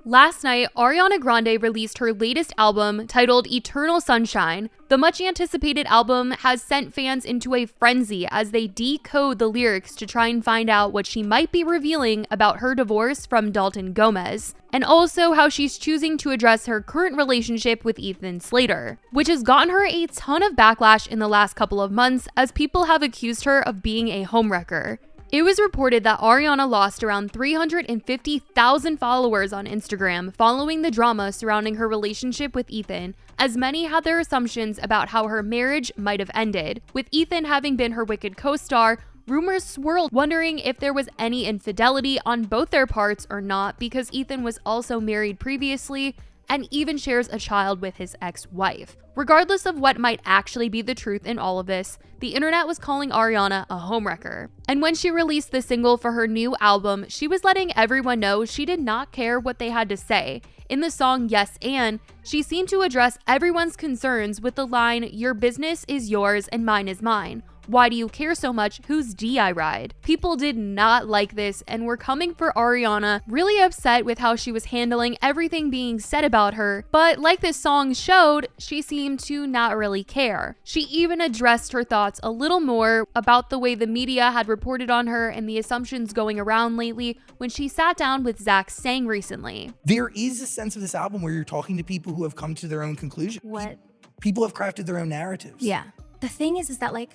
Last night, Ariana Grande released her latest album titled Eternal Sunshine. The much-anticipated album has sent fans into a frenzy as they decode the lyrics to try and find out what she might be revealing about her divorce from Dalton Gomez, and also how she's choosing to address her current relationship with Ethan Slater, which has gotten her a ton of backlash in the last couple of months as people have accused her of being a homewrecker. It was reported that Ariana lost around 350,000 followers on Instagram following the drama surrounding her relationship with Ethan, as many had their assumptions about how her marriage might have ended. With Ethan having been her Wicked co-star, rumors swirled wondering if there was any infidelity on both their parts or not, because Ethan was also married previously and even shares a child with his ex-wife. Regardless of what might actually be the truth in all of this, the internet was calling Ariana a homewrecker. And when she released the single for her new album, she was letting everyone know she did not care what they had to say. In the song Yes and, she seemed to address everyone's concerns with the line, "Your business is yours and mine is mine. Why do you care so much whose D I ride?" People did not like this and were coming for Ariana, really upset with how she was handling everything being said about her, but like this song showed, she seemed to not really care. She even addressed her thoughts a little more about the way the media had reported on her and the assumptions going around lately when she sat down with Zach Sang recently. There is a sense of this album where you're talking to people who have come to their own conclusion. What? People have crafted their own narratives. Yeah. The thing is that like,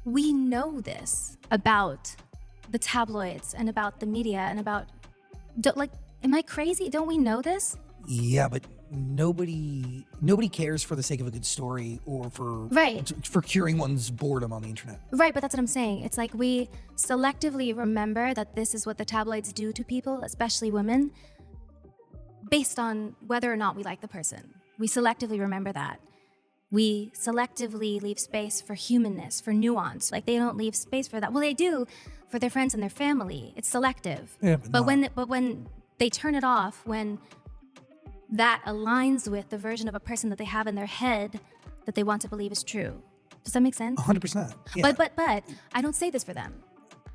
we know this about the tabloids and about the media and about, am I crazy? Don't we know this? Yeah, but nobody cares for the sake of a good story or for curing one's boredom on the internet. Right, but that's what I'm saying. It's like we selectively remember that this is what the tabloids do to people, especially women, based on whether or not we like the person. We selectively remember that. We selectively leave space for humanness, for nuance. Like they don't leave space for that. Well, they do for their friends and their family. It's selective. Yeah, but when they turn it off, when that aligns with the version of a person that they have in their head that they want to believe is true. Does that make sense? 100%. Yeah. But I don't say this for them.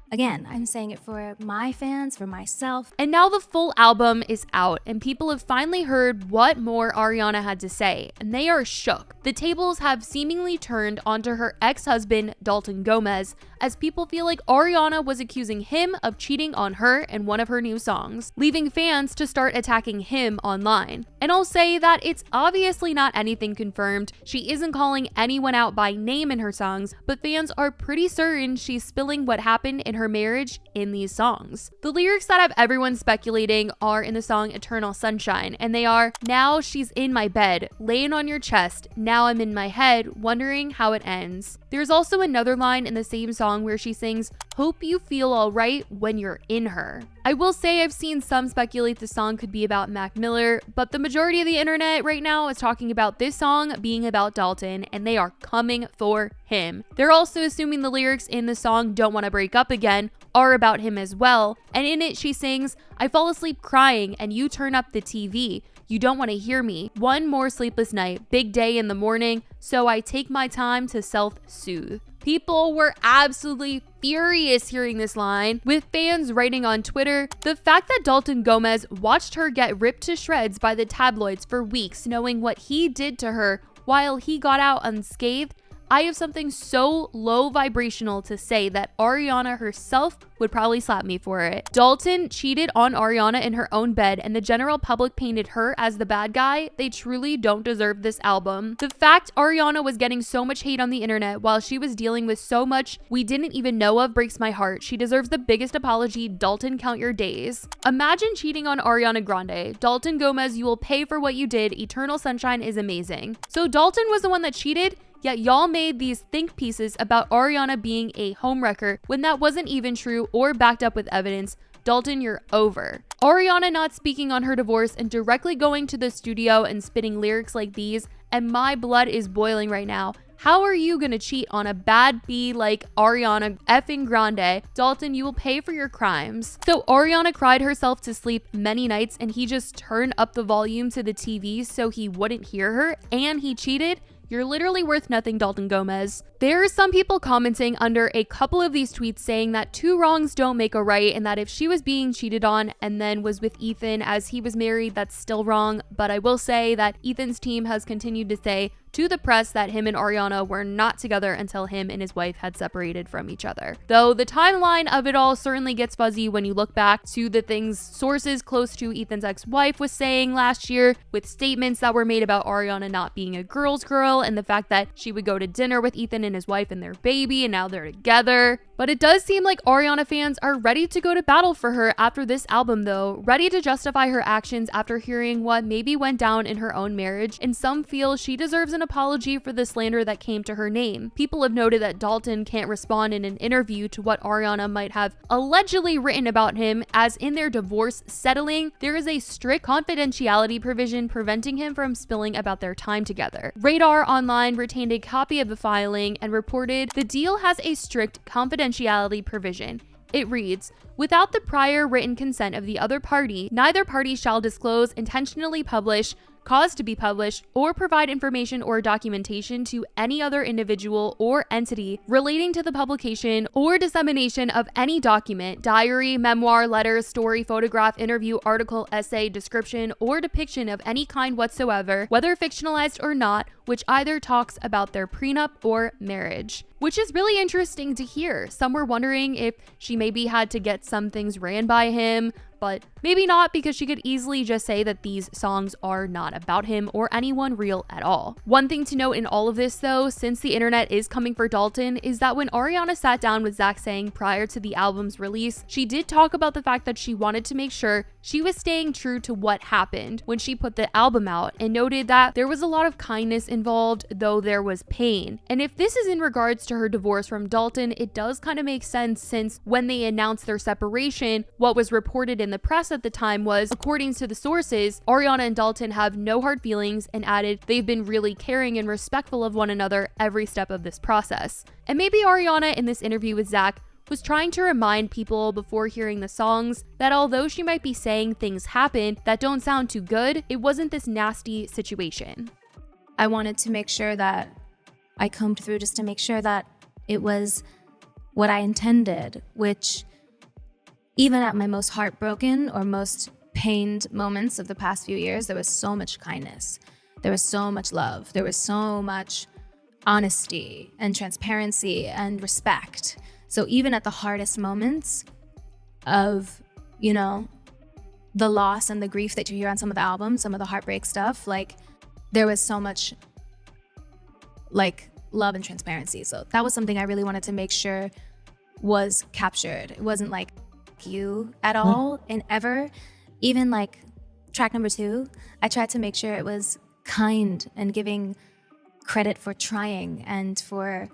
Again, I'm saying it for my fans, for myself. And now the full album is out, and people have finally heard what more Ariana had to say, and they are shook. The tables have seemingly turned onto her ex-husband, Dalton Gomez, as people feel like Ariana was accusing him of cheating on her in one of her new songs, leaving fans to start attacking him online. And I'll say that it's obviously not anything confirmed. She isn't calling anyone out by name in her songs, but fans are pretty certain she's spilling what happened in her marriage in these songs. The lyrics that have everyone speculating are in the song Eternal Sunshine, and they are, "Now she's in my bed, laying on your chest, now I'm in my head, wondering how it ends." There's also another line in the same song where she sings, "Hope you feel alright when you're in her." I will say I've seen some speculate the song could be about Mac Miller, but the majority of the internet right now is talking about this song being about Dalton, and they are coming for him. They're also assuming the lyrics in the song Don't Wanna Break Up Again are about him as well, and in it she sings, "I fall asleep crying and you turn up the TV. You don't want to hear me. One more sleepless night, big day in the morning, so I take my time to self-soothe." People were absolutely furious hearing this line, with fans writing on Twitter, "The fact that Dalton Gomez watched her get ripped to shreds by the tabloids for weeks knowing what he did to her while he got out unscathed, I have something so low vibrational to say that Ariana herself would probably slap me for it." Dalton cheated on Ariana in her own bed, and the general public painted her as the bad guy. They truly don't deserve this album. The fact Ariana was getting so much hate on the internet while she was dealing with so much we didn't even know of breaks my heart. She deserves the biggest apology. Dalton, count your days. Imagine cheating on Ariana Grande. Dalton Gomez, you will pay for what you did. Eternal Sunshine is amazing. So Dalton was the one that cheated? Yet y'all made these think pieces about Ariana being a homewrecker when that wasn't even true or backed up with evidence. Dalton, you're over. Ariana not speaking on her divorce and directly going to the studio and spitting lyrics like these, and my blood is boiling right now. How are you gonna cheat on a bad bee like Ariana effing Grande? Dalton, you will pay for your crimes. So Ariana cried herself to sleep many nights and he just turned up the volume to the TV so he wouldn't hear her, and he cheated? You're literally worth nothing, Dalton Gomez. There are some people commenting under a couple of these tweets saying that two wrongs don't make a right, and that if she was being cheated on and then was with Ethan as he was married, that's still wrong. But I will say that Ethan's team has continued to say to the press that him and Ariana were not together until him and his wife had separated from each other. Though the timeline of it all certainly gets fuzzy when you look back to the things sources close to Ethan's ex-wife was saying last year, with statements that were made about Ariana not being a girl's girl and the fact that she would go to dinner with Ethan and his wife and their baby, and now they're together. But it does seem like Ariana fans are ready to go to battle for her after this album though, ready to justify her actions after hearing what maybe went down in her own marriage, and some feel she deserves an apology for the slander that came to her name. People have noted that Dalton can't respond in an interview to what Ariana might have allegedly written about him, as in their divorce settling, there is a strict confidentiality provision preventing him from spilling about their time together. Radar Online retained a copy of the filing and reported the deal has a strict confidentiality provision. It reads, "Without the prior written consent of the other party, neither party shall disclose, intentionally publish, cause to be published, or provide information or documentation to any other individual or entity relating to the publication or dissemination of any document, diary, memoir, letter, story, photograph, interview, article, essay, description, or depiction of any kind whatsoever, whether fictionalized or not, which either talks about their prenup or marriage." Which is really interesting to hear. Some were wondering if she maybe had to get some things ran by him, but maybe not, because she could easily just say that these songs are not about him or anyone real at all. One thing to note in all of this though, since the internet is coming for Dalton, is that when Ariana sat down with Zach Sang prior to the album's release, she did talk about the fact that she wanted to make sure she was staying true to what happened when she put the album out, and noted that there was a lot of kindness involved, though there was pain. And if this is in regards to her divorce from Dalton, it does kind of make sense, since when they announced their separation, what was reported in the press at the time was, according to the sources, Ariana and Dalton have no hard feelings, and added they've been really caring and respectful of one another every step of this process. And maybe Ariana in this interview with Zach was trying to remind people before hearing the songs that although she might be saying things happen that don't sound too good, it wasn't this nasty situation. I wanted to make sure that I combed through just to make sure that it was what I intended, which even at my most heartbroken or most pained moments of the past few years, there was so much kindness. There was so much love. There was so much honesty and transparency and respect. So even at the hardest moments of, you know, the loss and the grief that you hear on some of the albums, some of the heartbreak stuff, like there was so much like love and transparency. So that was something I really wanted to make sure was captured. It wasn't like you at all and ever. Even like track number 2, I tried to make sure it was kind and giving credit for trying and for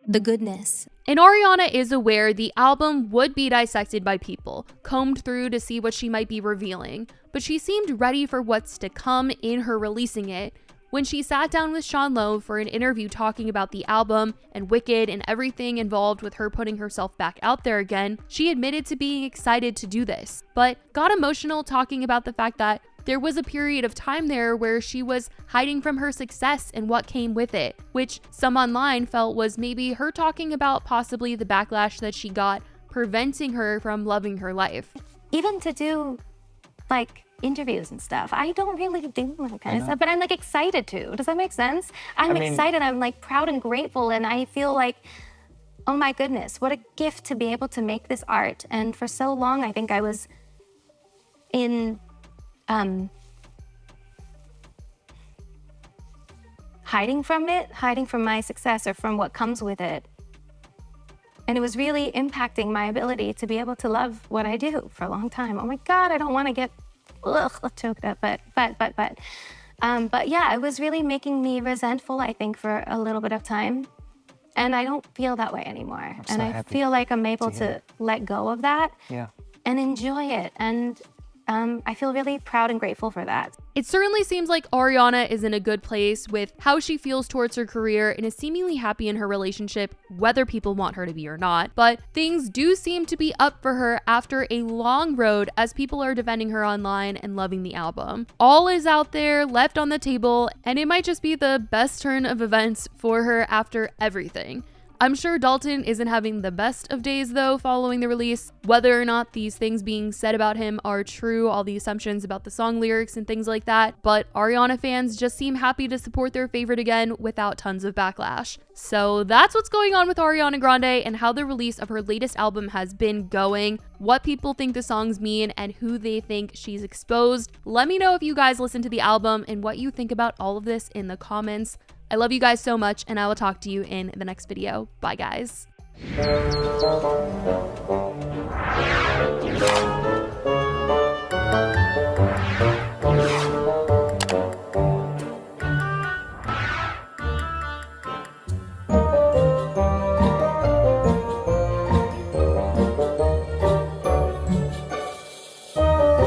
the goodness. And Ariana is aware the album would be dissected by people, combed through to see what she might be revealing, but she seemed ready for what's to come in her releasing it. When she sat down with Sean Lowe for an interview talking about the album and Wicked and everything involved with her putting herself back out there again, she admitted to being excited to do this, but got emotional talking about the fact that there was a period of time there where she was hiding from her success and what came with it, which some online felt was maybe her talking about possibly the backlash that she got, preventing her from loving her life. Even to do like interviews and stuff, I don't really do that kind of stuff, but I'm like excited to. Does that make sense? I'm excited, I'm like proud and grateful, and I feel like, oh my goodness, what a gift to be able to make this art. And for so long, I think I was in hiding from it, hiding from my success or from what comes with it. And it was really impacting my ability to be able to love what I do for a long time. Oh my God, I don't want to get choked up, but yeah, it was really making me resentful, I think, for a little bit of time. And I don't feel that way anymore. And I feel like I'm able to let go of that and enjoy it. And I feel really proud and grateful for that. It certainly seems like Ariana is in a good place with how she feels towards her career and is seemingly happy in her relationship, whether people want her to be or not. But things do seem to be up for her after a long road as people are defending her online and loving the album. All is out there, left on the table, and it might just be the best turn of events for her after everything. I'm sure Dalton isn't having the best of days though following the release. Whether or not these things being said about him are true, all the assumptions about the song lyrics and things like that, but Ariana fans just seem happy to support their favorite again without tons of backlash. So that's what's going on with Ariana Grande and how the release of her latest album has been going, what people think the songs mean, and who they think she's exposed. Let me know if you guys listen to the album and what you think about all of this in the comments. I love you guys so much, and I will talk to you in the next video. Bye, guys.